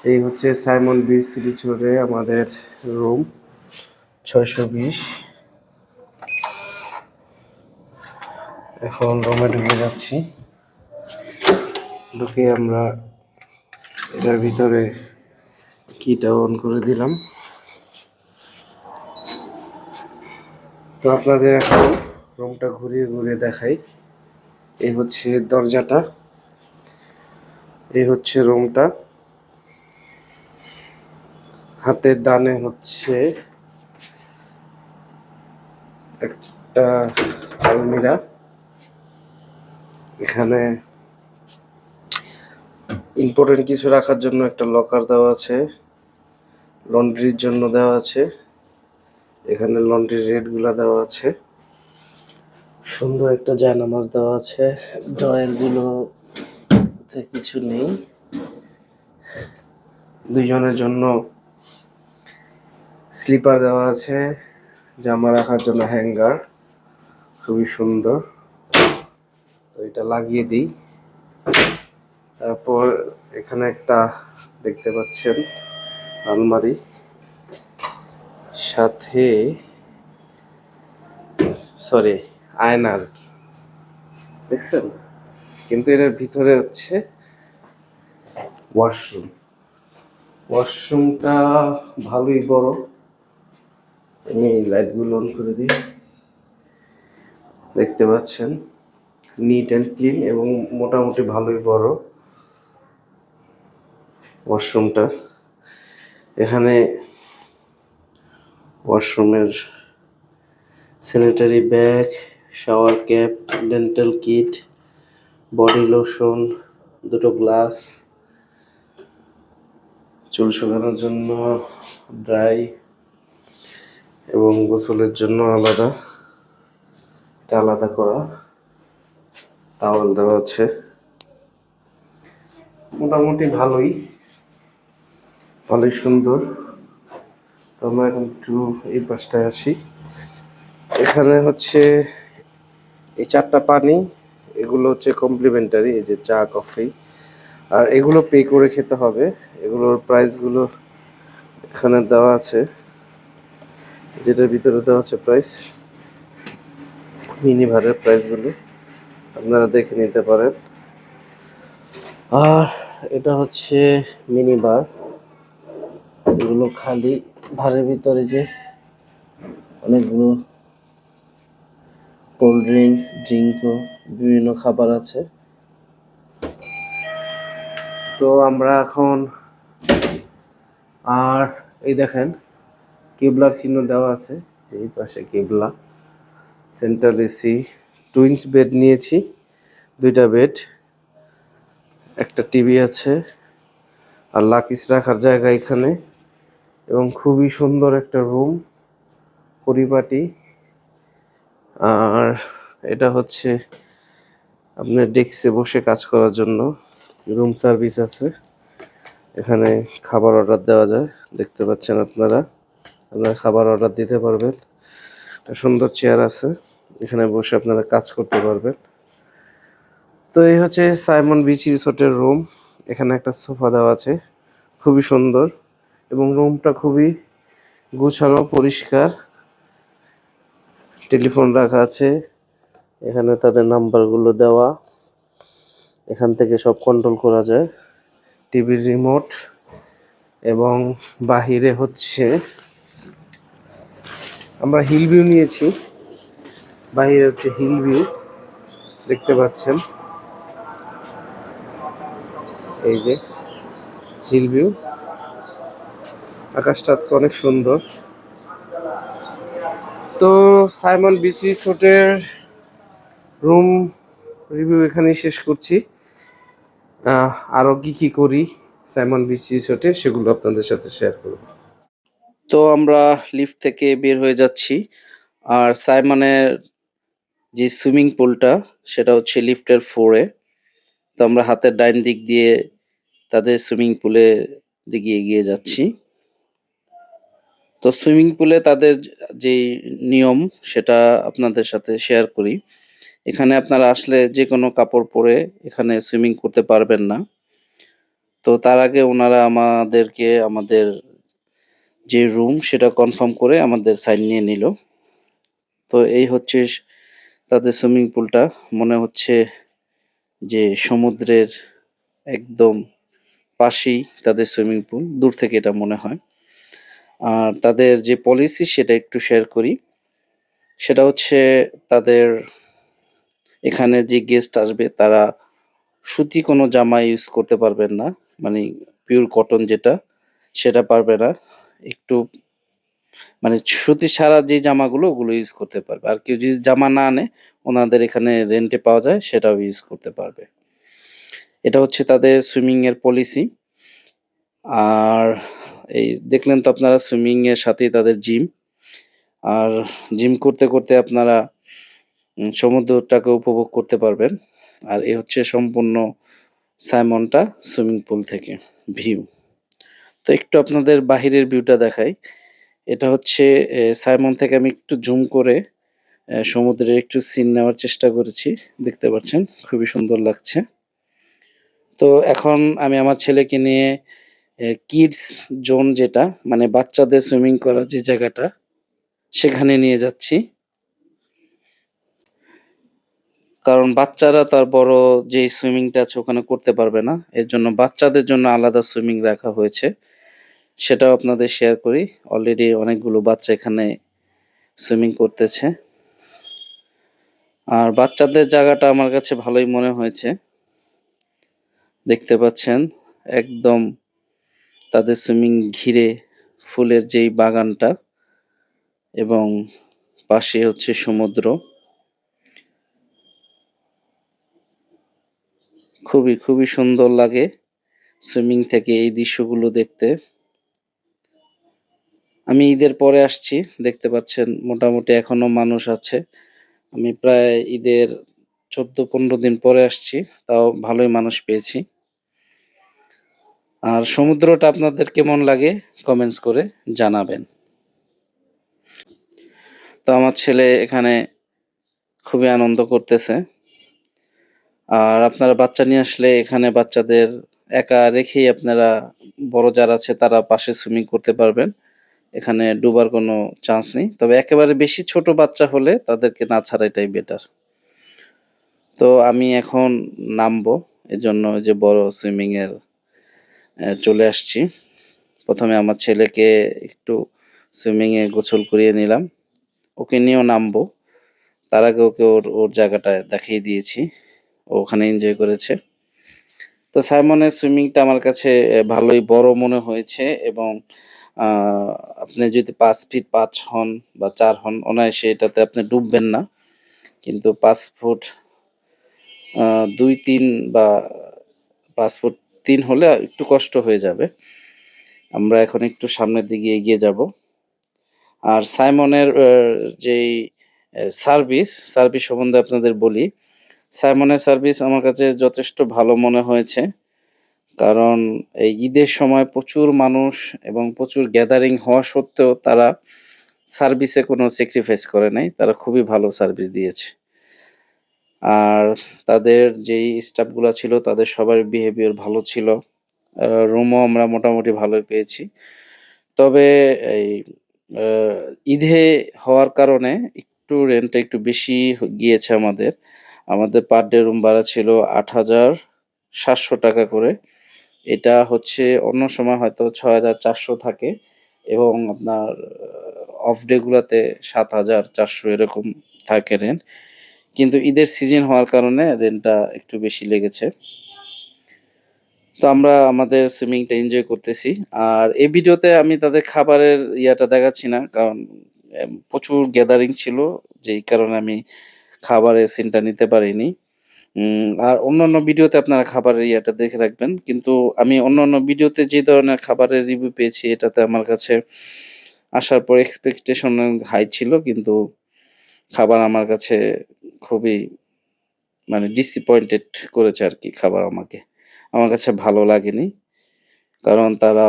এই হচ্ছে Simon beach রিসোর্টে আমাদের রুম 620। এখন রুমে ঢুকে যাচ্ছি। ঢুকে আমরা এটার ভিতরে কিটা অন করে দিলাম। তো আপনাদের এখন রুমটা ঘুরিয়ে ঘুরিয়ে দেখাই। এই হচ্ছে দরজাটা, এই হচ্ছে রুমটা। হাতের ডানে হচ্ছে একটা আলমিরা, এখানে ইম্পর্টেন্ট কিছু রাখার জন্য একটা লকার দেওয়া আছে, লন্ড্রির জন্য দেওয়া আছে, এখানে লন্ড্রির রেটগুলো দেওয়া আছে, সুন্দর একটা জায়নামাজ দেওয়া আছে, ড্রয়ারগুলোতে কিছু নেই। দুইজনের জন্য স্লিপার দেওয়া আছে, জামা রাখার জন্য হ্যাঙ্গার, খুবই সুন্দর। তো এটা লাগিয়ে দিই। তারপর এখানে একটা দেখতে পাচ্ছেন আলমারি, সাথে আয়না আর কি, দেখছেন? কিন্তু এটার ভিতরে হচ্ছে ওয়াশরুম। ওয়াশরুমটা ভালোই বড়। আমি লাইটগুলো অন করে দিই। দেখতে পাচ্ছেন নিট অ্যান্ড ক্লিন এবং মোটামুটি ভালোই বড় ওয়াশরুমটা। এখানে ওয়াশরুমের sanitary bag, shower cap, dental kit, body lotion, দুটো গ্লাস, চুল শুকানোর জন্য ড্রাই এবং গোসলের জন্য আলাদা, এটা আলাদা করা তাওয়াল দেওয়া আছে। মোটামুটি ভালোই সুন্দর। তো আমরা এখন একটু এই পাশটায় আসি। এখানে হচ্ছে এই চারটা পানি, এগুলো হচ্ছে কমপ্লিমেন্টারি, এই যে চা কফি, আর এগুলো পে করে খেতে হবে। এগুলোর প্রাইসগুলো এখানে দেওয়া আছে, যেটার ভিতরে দেওয়া আছে প্রাইস, মিনি ভারের প্রাইসগুলো আপনারা দেখে নিতে পারেন। আর এটা হচ্ছে মিনি বার, এগুলো খালি ভারের ভিতরে যে অনেকগুলো কোল্ড ড্রিঙ্কস, ড্রিঙ্কও, বিভিন্ন খাবার আছে। তো আমরা এখন, আর এই দেখেন কেবলার চিহ্ন দেওয়া আছে, যে এই পাশে কেবলা, সেন্ট্রাল এসি, টুইন্স বেড নিয়েছি, দুইটা বেড, একটা টিভি আছে, আর লাকিস রাখার জায়গা এখানে, এবং খুবই সুন্দর একটা রুম, পরিপাটি। আর এটা হচ্ছে আপনার ডেস্কে বসে কাজ করার জন্য রুম সার্ভিস আছে, এখানে খাবার অর্ডার দেওয়া যায়, দেখতে পাচ্ছেন আপনারা খাবার অর্ডার দিতে পারবেন। একটা সুন্দর চেয়ার আছে, এখানে বসে আপনারা কাজ করতে পারবেন। তো এই হচ্ছে সাইমন বিচ রিসোর্টের রুম। এখানে একটা সোফা দেওয়া আছে, খুবই সুন্দর, এবং রুমটা খুবই গুছানো, পরিষ্কার। টেলিফোন রাখা আছে, এখানে তাদের নাম্বারগুলো দেওয়া, এখান থেকে সব কন্ট্রোল করা যায়, টিভির রিমোট, এবং বাহিরে হচ্ছে আমরা হিল ভিউ নিয়েছি, বাহিরে হচ্ছে হিল ভিউ, দেখতে পাচ্ছেন এই যে হিল ভিউ, আকাশটা আজকে অনেক সুন্দর। তো সাইমন বিচ রিসোর্টের রুম রিভিউ এখানেই শেষ করছি। আরও কি করি সাইমন বিচ রিসোর্টে সেগুলো আপনাদের সাথে শেয়ার করব। তো আমরা লিফট থেকে বের হয়ে যাচ্ছি, আর সাইমনের যে সুইমিং পুলটা সেটা হচ্ছে লিফটের 4-এ। তো আমরা হাতের ডাইন দিক দিয়ে তাদের সুইমিং পুলের দিকে এগিয়ে যাচ্ছি। তো সুইমিং পুলে তাদের যেই নিয়ম সেটা আপনাদের সাথে শেয়ার করি। এখানে আপনারা আসলে যে কোনো কাপড় পরে এখানে সুইমিং করতে পারবেন না। তো তার আগে ওনারা আমাদেরকে আমাদের যে রুম সেটা কনফার্ম করে আমাদের সাইন নিয়ে নিল। তো এই হচ্ছে তাদের সুইমিং পুলটা। মনে হচ্ছে যে সমুদ্রের একদম পাশেই তাদের সুইমিং পুল। দূর থেকে এটা মনে হয়। আর তাদের যে পলিসি সেটা একটু শেয়ার করি। সেটা হচ্ছে তাদের এখানে যে গেস্ট আসবে তারা সুতি কোনো জামা ইউজ করতে পারবেন না। মানে পিওর কটন যেটা সেটা পারবে না। একটু মানে সুতি ছাড়া যে জামাগুলো ওগুলো ইউজ করতে পারবে। আর কেউ যদি জামা না আনে ওনাদের এখানে রেন্টে পাওয়া যায় সেটাও ইউজ করতে পারবে। এটা হচ্ছে তাদের সুইমিং এর পলিসি। আর এই দেখলেন তো আপনারা সুইমিং এর সাথেই তাদের জিম। আর জিম করতে, করতে আপনারা সমুদ্রটাকে উপভোগ করতে পারবেন। আর এ হচ্ছে সম্পূর্ণ সাইমনটা সুইমিং পুল থেকে ভিউ। তো একটু আপনাদের বাহিরের ভিউটা দেখাই। এটা হচ্ছে সাইমন থেকে আমি একটু জুম করে সমুদ্রের একটু সিন নেওয়ার চেষ্টা করেছি। দেখতে পাচ্ছেন খুবই সুন্দর লাগছে। তো এখন আমি আমার ছেলেকে নিয়ে কিডস জোন যেটা মানে বাচ্চাদের সুইমিং করার যে জায়গাটা সেখানে নিয়ে যাচ্ছি। কারণ বাচ্চারা তো আর বড় যেই সুইমিংটা আছে ওখানে করতে পারবে না। এর জন্য বাচ্চাদের জন্য আলাদা সুইমিং রাখা হয়েছে। সেটাও আপনাদের শেয়ার করি। অলরেডি অনেকগুলো বাচ্চা এখানে সুইমিং করতেছে। আর বাচ্চাদের জায়গাটা আমার কাছে ভালোই মনে হয়েছে। দেখতে পাচ্ছেন একদম তাদের সুইমিং ঘিরে ফুলের যেই বাগানটা এবং পাশে হচ্ছে সমুদ্র। খুবই, খুবই সুন্দর লাগে সুইমিং থেকে এই দৃশ্যগুলো দেখতে। আমি ঈদের পরে আসছি। দেখতে পাচ্ছেন মোটামুটি এখনো মানুষ আছে। আমি প্রায় ঈদের ১৪-১৫ দিন পরে আসছি। তাও ভালোই মানুষ পেয়েছি। আর সমুদ্রটা আপনাদের কেমন লাগে কমেন্টস করে জানাবেন। তো আমার ছেলে এখানে খুবই আনন্দ করতেছে। আর আপনারা বাচ্চা নিয়ে আসলে এখানে বাচ্চাদের একা রেখেই আপনারা বড় যারা আছে তারা পাশে সুইমিং করতে পারবেন। এখানে ডুবার কোনো চান্স নেই। তবে একেবারে বেশি ছোট বাচ্চা হলে তাদেরকে না ছাড়াটাই বেটার। তো আমি এখন নামবো। এজন্য ওই যে বড় সুইমিং এর চলে আসছি। প্রথমে আমার ছেলেকে একটু সুইমিং এ গোসল করিয়ে নিলাম। ওকে নিয়েও নামবো। তার আগে ওকে ওর জায়গাটায় দেখিয়ে দিয়েছি। ও ওখানে এনজয় করেছে। তো সাইমনের সুইমিংটা আমার কাছে ভালোই বড় মনে হয়েছে এবং আ আপনি যদি ৫ ফিট ৫ হন বা ৪ হন অনায়াসে এটাতে আপনি ডুববেন না। কিন্তু ৫ ফুট ২-৩ বা ৫ ফুট ৩ হলে একটু কষ্ট হয়ে যাবে। আমরা এখন একটু সামনের দিকে এগিয়ে যাব। আর সাইমনের যেই সার্ভিস সম্বন্ধে আপনাদের বলি। সাইমনের সার্ভিস আমার কাছে যথেষ্ট ভালো মনে হয়েছে। কারণ এই ঈদের সময় প্রচুর মানুষ এবং প্রচুর গ্যাদারিং হওয়া সত্ত্বেও তারা সার্ভিসে কোনো স্যাক্রিফাইস করে নাই। তারা খুবই ভালো সার্ভিস দিয়েছে। আর তাদের যেই স্টাফগুলা ছিল তাদের সবার বিহেভিয়ার ভালো ছিল। রুমও আমরা মোটামুটি ভালোই পেয়েছি। তবে এই আ ঈদে হওয়ার কারণে একটু রেন্টটা একটু বেশি গিয়েছে আমাদের। আমাদের পার ডে রুম ভাড়া ছিল ৳৮,৭০০ করে। এটা হচ্ছে অন্য সময় হয়তো ৬,৪০০ থাকে এবং আপনার অফ ডে গুলাতে ৭,৪০০ এরকম থাকে রেন্ট। কিন্তু ঈদের সিজন হওয়ার কারণে রেন্টটা একটু বেশি লেগেছে। তো আমরা আমাদের সুইমিংটা এনজয় করতেছি। আর এই ভিডিওতে আমি তাদের খাবারের ইয়াটা দেখাচ্ছি না। কারণ প্রচুর গ্যাদারিং ছিল। যেই কারণে আমি খাবারের সিনটা নিতে পারিনি। আর অন্যান্য ভিডিওতে আপনারা খাবারের ইয়েটা দেখে রাখবেন। কিন্তু আমি অন্যান্য ভিডিওতে যে ধরনের খাবারের রিভিউ পেয়েছি এটাতে আমার কাছে আসার পর এক্সপেকটেশন হাই ছিল। কিন্তু খাবার আমার কাছে খুবই মানে ডিসঅ্যাপয়েন্টেড করেছে আরকি খাবার আমাকে। আমার কাছে ভালো লাগেনি। কারণ তারা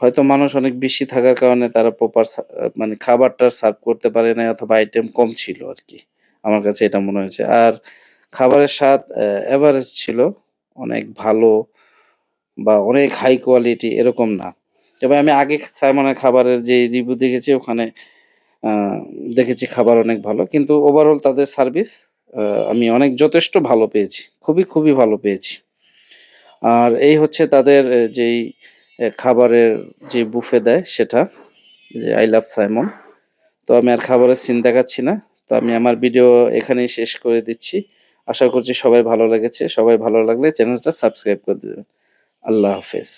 হয়তো মানুষ অনেক বেশি থাকার কারণে তারা প্রপার মানে খাবারটা সার্ভ করতে পারে নাই অথবা আইটেম কম ছিল আরকি। আমার কাছে এটা মনে হয়েছে। আর খাবারের স্বাদ এভারেজ ছিল। অনেক ভালো বা অনেক হাই কোয়ালিটি এরকম না। তবে আমি আগে সাইমনের খাবারের যে রিভিউ দেখেছি ওখানে আ দেখেছি খাবার অনেক ভালো। কিন্তু ওভারঅল তাদের সার্ভিস আমি অনেক যথেষ্ট ভালো পেয়েছি। খুবই ভালো পেয়েছি। আর এই হচ্ছে তাদের যেই খাবারের যে বুফে দেয় সেটা, যে আই লাভ সাইমন। তো আমি আর খাবারের সিন দেখাচ্ছি না। তো আমি আমার ভিডিও এখানেই শেষ করে দিচ্ছি। আশা করছি সবাই ভালো লেগেছে। সবাই ভালো লাগলে চ্যানেলটা সাবস্ক্রাইব করে দিবেন। আল্লাহ হাফেজ।